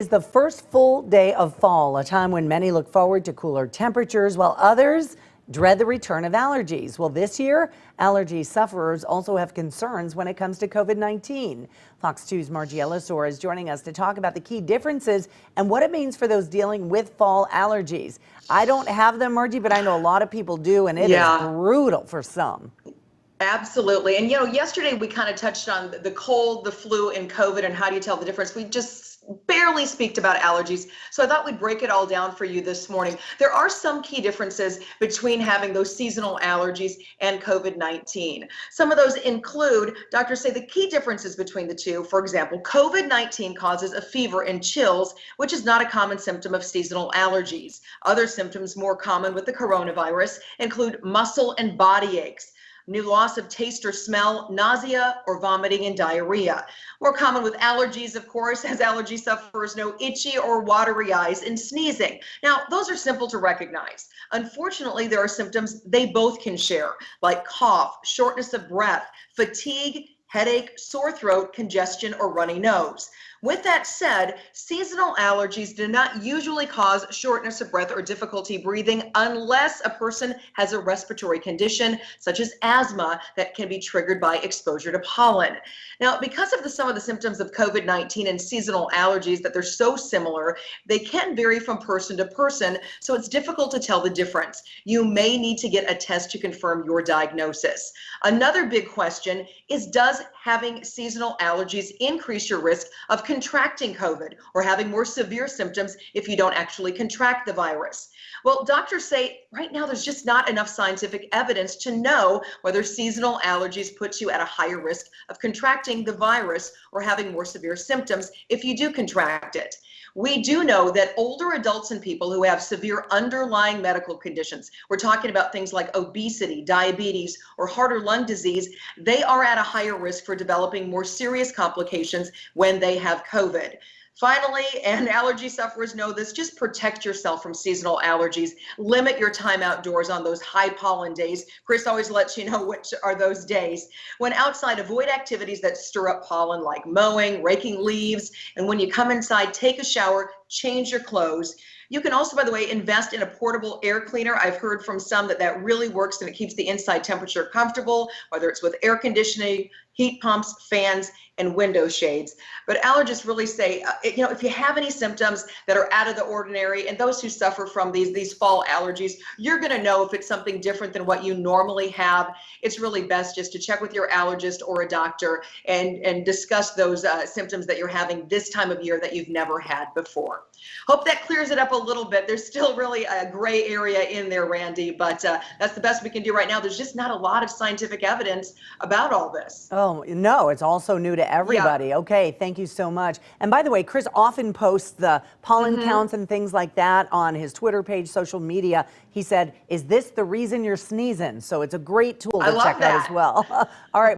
Is the first full day of fall, a time when many look forward to cooler temperatures while others dread the return of allergies. Well, this year, allergy sufferers also have concerns when it comes to COVID-19. Fox 2's Margie Ellisor is joining us to talk about the key differences and what it means for those dealing with fall allergies. I don't have them, Margie, but I know a lot of people do, and it is brutal for some. Absolutely. And, yesterday we kind of touched on the cold, the flu, and COVID, and how do you tell the difference? We just barely speaked about allergies. So I thought we'd break it all down for you this morning. There are some key differences between having those seasonal allergies and COVID-19. Some of those include, doctors say the key differences between the two. For example, COVID-19 causes a fever and chills, which is not a common symptom of seasonal allergies. Other symptoms more common with the coronavirus include muscle and body aches, new loss of taste or smell, nausea, or vomiting and diarrhea. More common with allergies, of course, as allergy sufferers know, itchy or watery eyes and sneezing. Now, those are simple to recognize. Unfortunately, there are symptoms they both can share, like cough, shortness of breath, fatigue, headache, sore throat, congestion, or runny nose. With that said, seasonal allergies do not usually cause shortness of breath or difficulty breathing unless a person has a respiratory condition such as asthma that can be triggered by exposure to pollen. Now, because of some of the symptoms of COVID-19 and seasonal allergies that they're so similar, they can vary from person to person, so it's difficult to tell the difference. You may need to get a test to confirm your diagnosis. Another big question is, does having seasonal allergies increase your risk of contracting COVID or having more severe symptoms if you don't actually contract the virus? Well, doctors say right now there's just not enough scientific evidence to know whether seasonal allergies put you at a higher risk of contracting the virus or having more severe symptoms if you do contract it. We do know that older adults and people who have severe underlying medical conditions, we're talking about things like obesity, diabetes, or heart or lung disease, they are at a higher risk for developing more serious complications when they have COVID. Finally, and allergy sufferers know this, just protect yourself from seasonal allergies. Limit your time outdoors on those high pollen days. Chris always lets you know which are those days. When outside, avoid activities that stir up pollen like mowing, raking leaves, and when you come inside, take a shower, change your clothes. You can also, by the way, invest in a portable air cleaner. I've heard from some that really works and it keeps the inside temperature comfortable, whether it's with air conditioning, heat pumps, fans, and window shades. But allergists really say, if you have any symptoms that are out of the ordinary, and those who suffer from these fall allergies, you're going to know if it's something different than what you normally have. It's really best just to check with your allergist or a doctor and discuss those symptoms that you're having this time of year that you've never had before. Hope that clears it up a little bit. There's still really a gray area in there, Randy, but that's the best we can do right now. There's just not a lot of scientific evidence about all this. Oh, no, it's also new to everybody. Yeah. Okay, thank you so much. And by the way, Chris often posts the pollen counts and things like that on his Twitter page, social media. He said, "Is this the reason you're sneezing?" So it's a great tool to check out as well. All right.